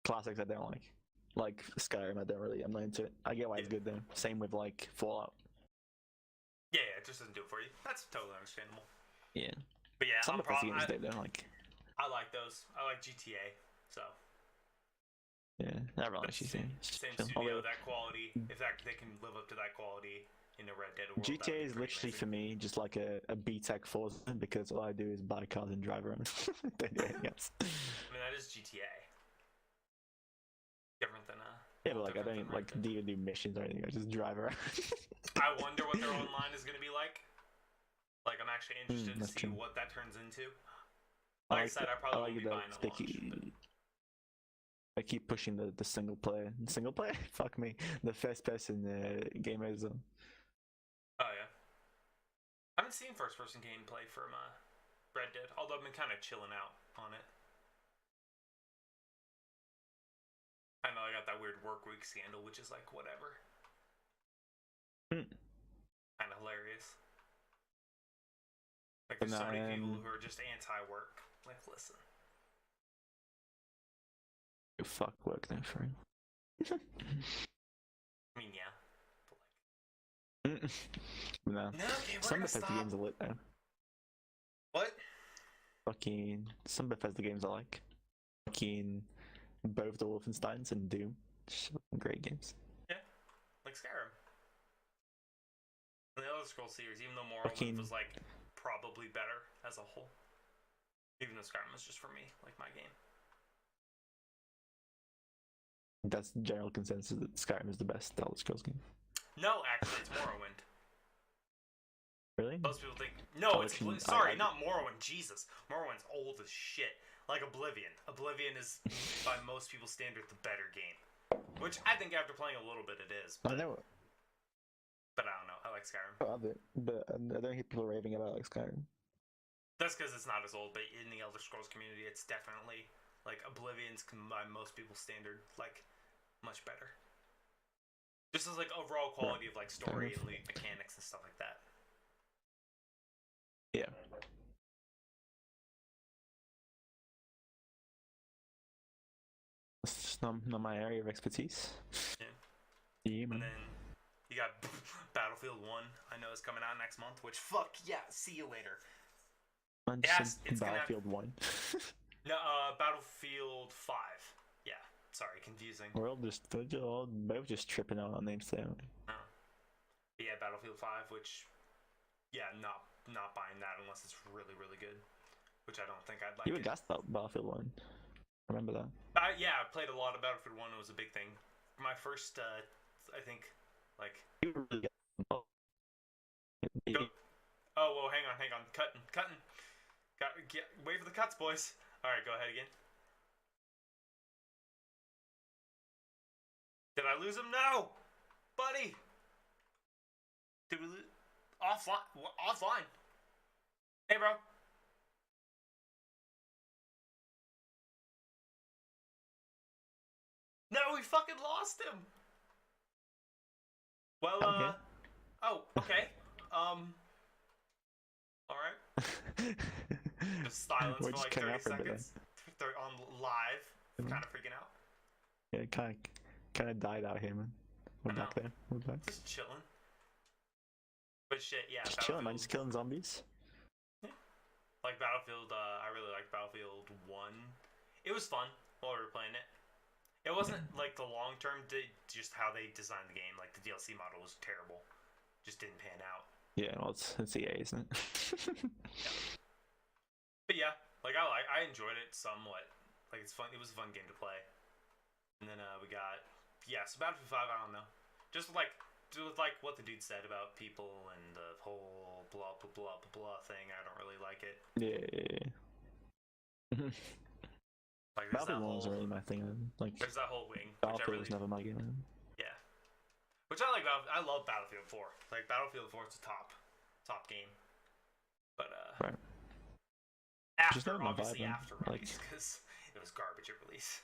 classics I don't like. Like Skyrim, I'm not into it. I get why it's good though. Same with like Fallout. Yeah, it just doesn't do it for you. That's totally understandable. Yeah. But yeah, some Bethesda games they don't like. I like those. I like GTA, so. Yeah, everyone likes GTA. Same studio, that quality. If they can live up to that quality in the Red Dead world. GTA is literally for me just like a B-Tech Forza, because all I do is buy cars and drive around. Don't do anything else. I mean, that is GTA. Different than yeah, but like I don't like do missions or anything. I just drive around. I wonder what their online is gonna be like. Like, I'm actually interested to see what that turns into. Like I said, I probably won't be buying a launch. I keep pushing the single player. Single player? Fuck me. The first person game mode zone. Oh yeah. I haven't seen first person gameplay from Red Dead, although I've been kind of chilling out on it. I know I got that weird work week scandal, which is like whatever. Kind of hilarious. Like, there's so many people who are just anti-work. Like, listen. Fuck work then for him. I mean, yeah. But like... No. Okay, some Bethesda games are lit though. What? Fucking some Bethesda games I like. Fucking both the Wolfensteins and Doom. Great games. Yeah, like Skyrim. And the Elder Scrolls series, even though Morrowind was like probably better as a whole. Even though Skyrim was just for me, like my game. That's the general consensus that Skyrim is the best Elder Scrolls game. No, actually, it's Morrowind. Really? Most people think no, it's Actually, sorry, not Morrowind. Jesus, Morrowind's old as shit. Like Oblivion. Oblivion is by most people's standards the better game, which I think after playing a little bit it is. I know. But I don't know. I like Skyrim. I love it, but I don't hear people raving about like Skyrim. That's because it's not as old, but in the Elder Scrolls community, it's definitely like Oblivion's by most people's standard, like much better. Just as like overall quality of like story and mechanics and stuff like that. Yeah. It's just not my area of expertise. Yeah. And then you got Battlefield 1. I know is coming out next month. Which fuck yeah, see you later. It's Battlefield 1. No, Battlefield 5. Yeah, sorry, confusing. We're all both just tripping out on names there. Yeah, Battlefield 5, which, yeah, not buying that unless it's really, really good. Which I don't think I'd like. You were gassed about Battlefield 1. I remember that. Yeah, I played a lot of Battlefield 1. It was a big thing. My first, I think, like... You were really gassed. Oh, whoa, hang on. Cutting. Wait for the cuts, boys. Alright, go ahead again. Did I lose him? No! Buddy! Did we lose? Offline. Hey, bro. No, we fucking lost him! Well, okay. Oh, okay. Alright. Just silence for like 30 seconds. They're on live. Kind of freaking out. Yeah, kind of died out here, man. We're back there. We're back. Just chilling. But shit, yeah. Just chilling, man. Just killing zombies. Yeah. Like Battlefield, I really liked Battlefield 1. It was fun while we were playing it. It wasn't like the long term, just how they designed the game. Like the DLC model was terrible. Just didn't pan out. Yeah, well, it's EA, isn't it? Yeah. But yeah, like I enjoyed it somewhat. Like it's fun. It was a fun game to play. And then we got so Battlefield 5. I don't know. Just like what the dude said about people and the whole blah blah blah blah blah thing. I don't really like it. Yeah. Like Battlefield 1 wasn't really my thing. Like there's that whole wing. Battlefield was never my game. Yeah. Which I like. I love Battlefield 4. Like Battlefield 4 is a top game. But right. After obviously after release because it was garbage at release.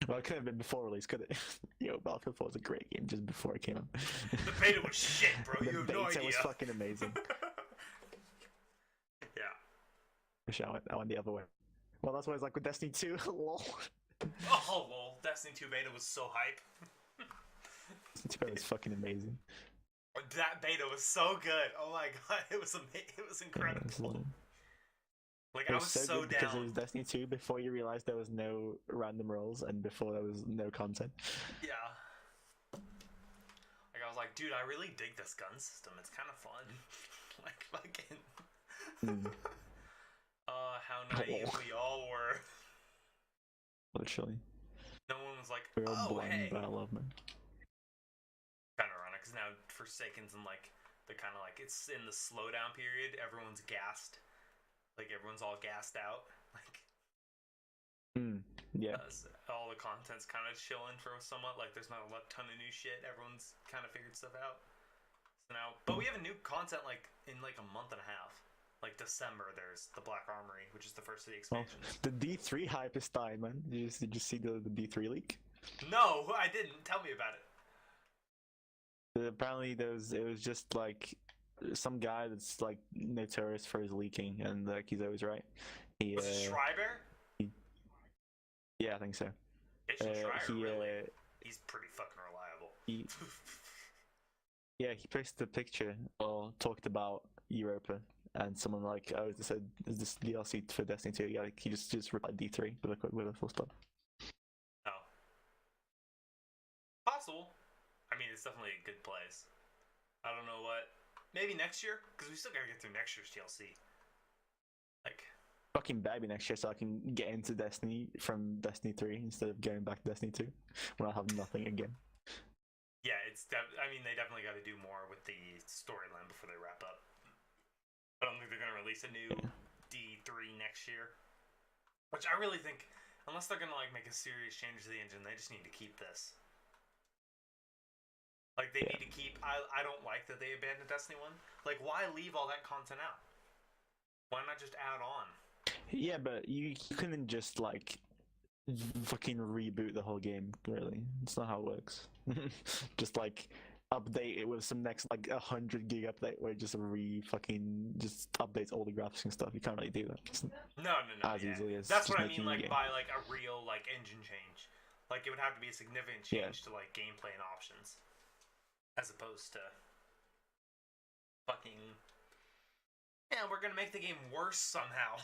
Well, it could have been before release, could it? Yo, Battlefield 4 was a great game just before it came out. The beta was shit, bro. You have no idea. The beta was fucking amazing. Yeah. Wish I went the other way. Well, that's why it's like with Destiny 2. Lol. Oh, lol. Destiny 2 beta was so hype. Destiny 2 beta was fucking amazing. That beta was so good. Oh my god, it was incredible. Yeah, like I was so down because it was Destiny 2 before you realized there was no random rolls and before there was no content. Yeah. Like I was like, dude, I really dig this gun system. It's kind of fun. Like fucking. How naive we all were. Literally. No one was like, we were all oh blinded hey. by love, man. Kind of ironic, because now Forsaken's in like the kind of like it's in the slowdown period. Everyone's gassed. Like everyone's all gassed out. Like. Yeah. All the content's kind of chilling for somewhat. Like there's not a ton of new shit. Everyone's kind of figured stuff out. So now, but we have a new content like in like a month and a half. Like December, there's the Black Armory, which is the first of the expansions. The D3 hype is dying, man. Did you see the D3 leak? No, I didn't. Tell me about it. Apparently, it was just like some guy that's like notorious for his leaking, and like he's always right. Was it Schreiber? Yeah, I think so. Schreiber, really? He's pretty fucking reliable. Yeah, he posted a picture or talked about Europa. And someone like, oh, is this DLC for Destiny 2? Yeah, like, he just replied D3 with a full stop. Oh. Possible. I mean, it's definitely a good place. I don't know what. Maybe next year? Because we still gotta get through next year's DLC. Like. Fucking baby next year so I can get into Destiny from Destiny 3 instead of going back to Destiny 2 when I have nothing again. Yeah, I mean, they definitely got to do more with the storyline before they wrap up. I don't think they're gonna release a new D3 next year, which I really think, unless they're gonna like make a serious change to the engine, they just need to keep this. Like they need to keep. I don't like that they abandoned Destiny 1. Like, why leave all that content out? Why not just add on? Yeah, but you couldn't just like fucking reboot the whole game. Really, it's not how it works. Just like update it with some next like 100 gig update where it just just updates all the graphics and stuff. You can't really do that. It's No. as easily as That's just what I mean. making a new Like game. by like a real like engine change. Like it would have to be a significant change to like gameplay and options, as opposed to fucking. Yeah, we're gonna make the game worse somehow.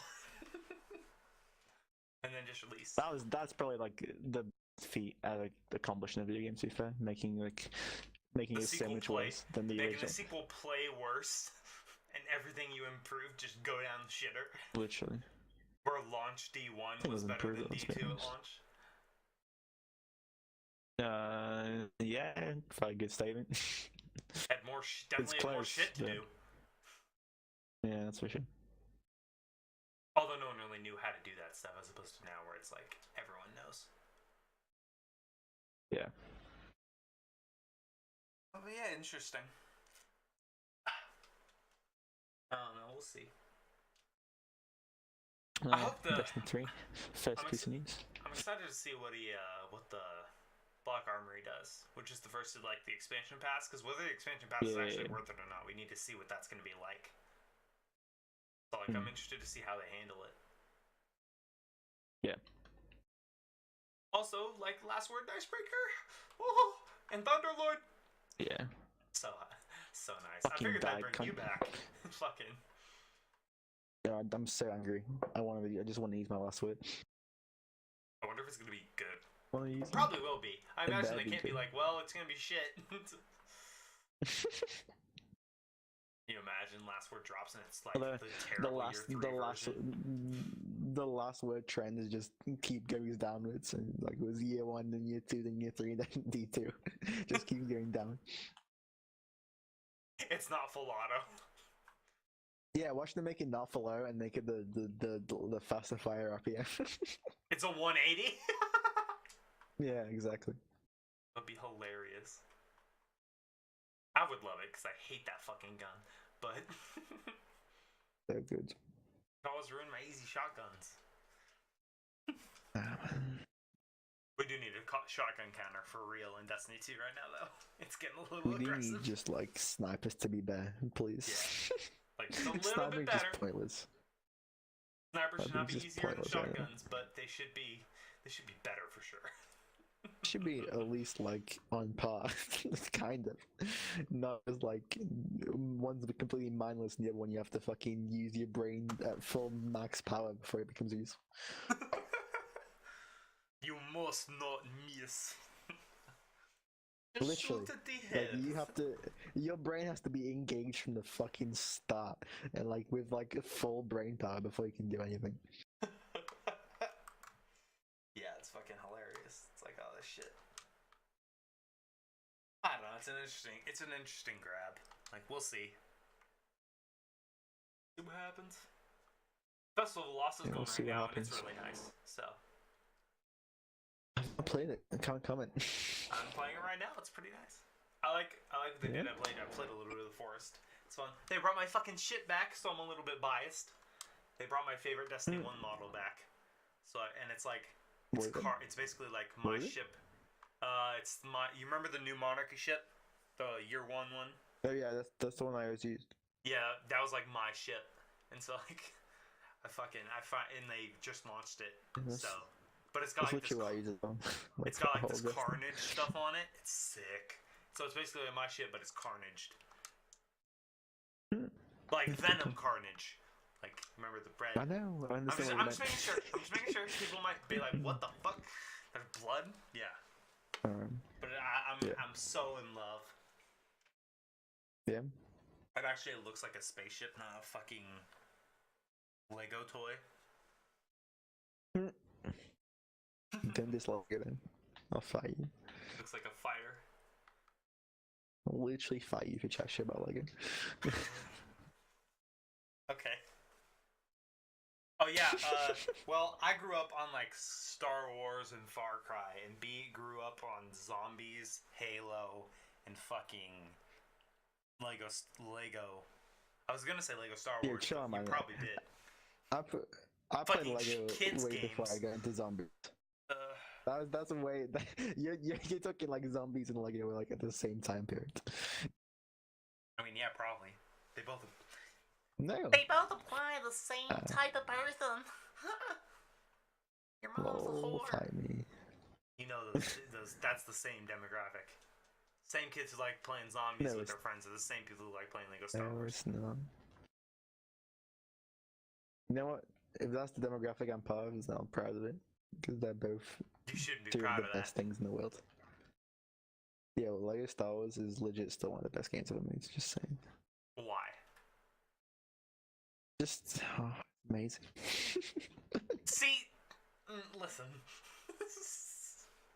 And then just release. That's probably like the feat like accomplished in a video game. To be fair, making it so much worse than the making original. the sequel play worse, and everything you improve just go down the shitter. Literally. Where launch D1 was better than D2 at launch. Yeah, probably a good statement. Had definitely had more shit to do. Yeah, that's for sure. Although no one really knew how to do that stuff, as opposed to now where it's like everyone knows. Yeah. Oh, but yeah, interesting. I don't know. We'll see. I hope the Destiny 3 first piece of news. I'm excited to see what the Black Armory does, which is the first of like the expansion pass. Because whether the expansion pass is actually worth it or not, we need to see what that's going to be like. So like, I'm interested to see how they handle it. Yeah. Also, like Last Word Icebreaker, oh, and Thunderlord. Yeah. So nice. Fucking I figured they'd bring you back. Fucking. Yeah, I'm so angry. I just want to use my last word. I wonder if it's gonna be good. It probably will be. I imagine they can't be like, well, it's gonna be shit. You imagine Last Word drops and it's like the terrible the last word trend is just keep going downwards, and like it was year 1, then year 2, then year 3, then D2. Just keep going down. It's not full auto. Yeah, watch them make it not full auto and make it the faster fire RPM. It's a 180. Yeah, exactly. That'd be hilarious. I would love it because I hate that fucking gun, but so good. It always ruined my easy shotguns. We do need a shotgun counter for real in Destiny 2 right now, though. It's getting a little aggressive. We need just like snipers to be better, please. Yeah. Like just a little bit better. Just pointless. Snipers should not be easier than shotguns, but they should be better for sure. Should be at least like on par, kind of. Not as like one's completely mindless and the other one you have to fucking use your brain at full max power before it becomes useful. You must not miss. Literally, like you have to, your brain has to be engaged from the fucking start, and like with like full brain power before you can do anything. Yeah, it's fucking hilarious. It's like all this shit. I don't know. It's an interesting grab. Like we'll see. See what happens. Festival of Lost is going right now, and it's really nice. So. I'm playing it. I can't comment. I'm playing it right now. It's pretty nice. I like what they did. I played a little bit of the Forest. It's fun. They brought my fucking shit back, so I'm a little bit biased. They brought my favorite Destiny 1 model back. So and it's like it's basically like my ship. You remember the new Monarchy ship? The year 1 one? Oh yeah, that's the one I always used. Yeah, that was like my ship. And so like and they just launched it. So but it's got like this, it's got like this Carnage stuff on it. It's sick. So it's basically like my shit, but it's Carnaged. Like Venom Carnage. Like, remember the bread? I know. I'm just making sure. I'm just making sure people might be like, "What the fuck? There's blood?" Yeah. But I'm so in love. Yeah. It actually looks like a spaceship, not a fucking Lego toy. Then dislike it then. I'll fight you. Looks like a fighter. I'll literally fight you if you chat shit about Lego. Okay. Oh yeah, well, I grew up on like Star Wars and Far Cry, and B grew up on Zombies, Halo, and fucking Lego. I was gonna say Lego Star Yeah, Wars, chill but on you my probably did. I played Fucking Lego kids way before I games. got into zombies. Uh, That's a way that you're talking like zombies and Lego were like at the same time period. I mean, yeah, probably. They both. No. They both apply the same type of person. Your mom's a Lol, whore. fight me. You know those. That's the same demographic. Same kids who like playing zombies No, with their friends are the same people who like playing Lego Star No, Wars. it's not. You know what? If that's the demographic I'm part of, then I'm proud of it. Because they're both You shouldn't be two of proud the of best that. things in the world. Yeah, well, Lego Star Wars is legit still one of the best games ever made. Just saying. Why? Just amazing. See, listen.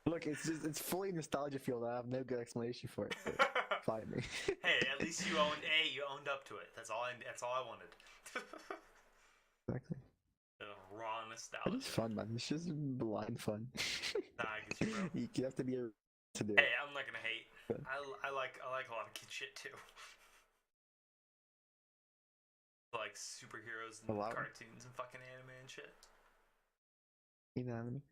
Look, it's fully nostalgia fueled. I have no good explanation for it. Fight me. Hey, at least you owned up to it. That's all I wanted. Exactly. Raw nostalgia. It's fun, man. It's just blind fun. Nah, I get you, bro. You have to be a to do Hey, it. I'm not gonna hate. I like a lot of kid shit too. Like superheroes and cartoons and fucking anime and shit. You know what I mean?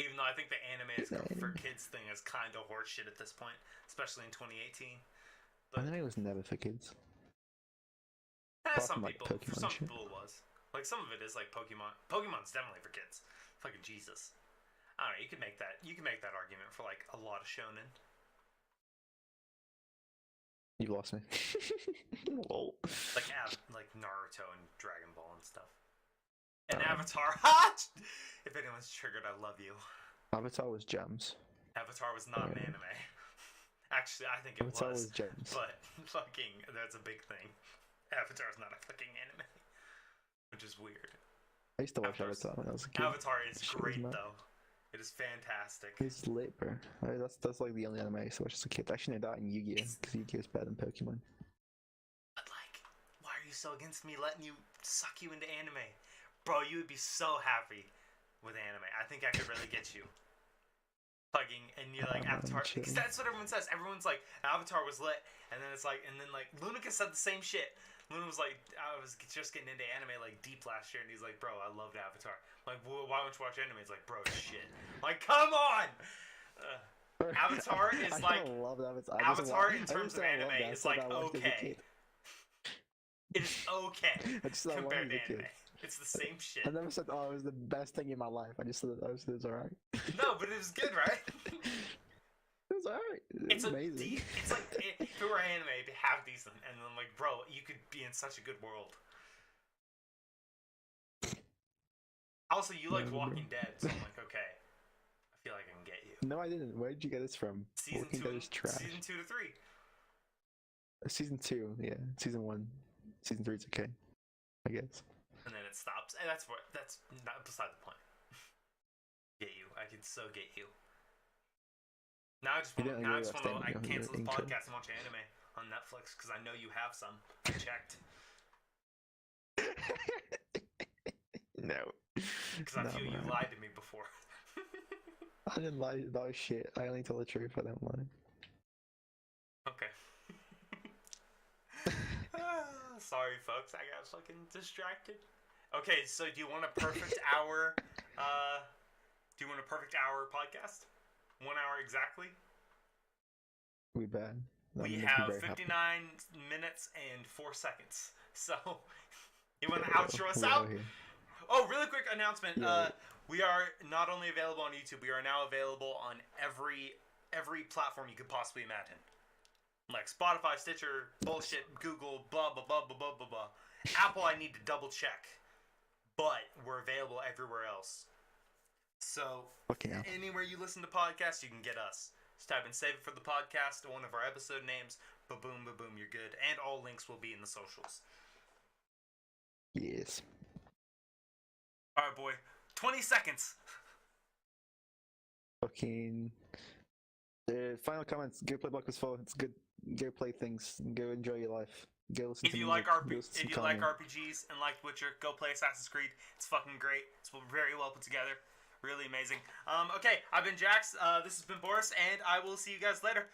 Even though I think the anime for kids thing is kind of horseshit at this point, especially in 2018. But Anime was never for kids. some like people, for some people, it was. Like some of it is like Pokemon. Pokemon's definitely for kids. Fucking Jesus. I don't know. You can make that argument for like a lot of shonen. You lost me. Lol. Like Naruto and Dragon Ball and stuff. And Avatar. If anyone's triggered, I love you. Avatar was gems. Avatar was not an anime. Actually, I think it Avatar was. was gems. But fucking, that's a big thing. Avatar's not a fucking anime. Which is weird. I used to watch Avatar when I was a kid. Avatar is great, though. It is fantastic. It's lit, bro. That's like the only anime I used to watch as a kid. Actually, no, that and Yu-Gi-Oh! Because Yu-Gi-Oh! Is better than Pokemon. But like, why are you so against me letting you suck you into anime? Bro, you would be so happy with anime. I think I could really get you. Fucking, and you're like, Avatar. Because that's what everyone says. Everyone's like, Avatar was lit. And then it's like, Lunica said the same shit. Luna was like, I was just getting into anime like deep last year, and he's like, bro, I loved Avatar. I'm like, well, why don't you watch anime? He's like, bro, shit. I'm like, come on! Avatar is like, Avatar in terms of anime is like okay. It is okay compared to anime. It's the same shit. I never said, oh, it was the best thing in my life. I just said, oh, it was alright. No, but it was good, right? It was alright. It's amazing. It's like, if it were anime, it'd be half decent. And I'm like, bro, you could be in such a good world. Also, you liked Walking Dead, so I'm like, okay. I feel like I can get you. No, I didn't. Where did you get this from? Walking Dead is trash. Season 2 to 3. Season 2, yeah. Season 1. Season 3 is okay, I guess. And then it stops. And that's not beside the point. Get you. I can so get you. Now I just want to. I cancel this podcast and watch anime on Netflix because I know you have some. I checked. No. Because I feel you lied to me before. I didn't lie about shit. I only tell the truth. I don't lie. Okay. Sorry, folks. I got fucking distracted. Okay, so do you want a perfect hour? Do you want a perfect hour podcast? 1 hour exactly? We bad. We have 59 minutes and 4 seconds. So, you want to outro us out? Oh, really quick announcement. We are not only available on YouTube, we are now available on every platform you could possibly imagine. Like Spotify, Stitcher, bullshit, Google, blah, blah, blah, blah, blah, blah, blah. Apple, I need to double check. But we're available everywhere else. So, anywhere you listen to podcasts, you can get us. Just type in Save It For The Podcast, one of our episode names. Ba-boom, ba-boom, you're good. And all links will be in the socials. Yes. Alright, boy. 20 seconds. Fucking... Final comments. Go play Black Ops 4. It's good. Go play things. Go enjoy your life. Go listen If to you music. like Go listen to if you some like Kanye. RPGs and like Witcher, go play Assassin's Creed. It's fucking great. It's very well put together. Really amazing. Okay, I've been Jax. This has been Boris, and I will see you guys later.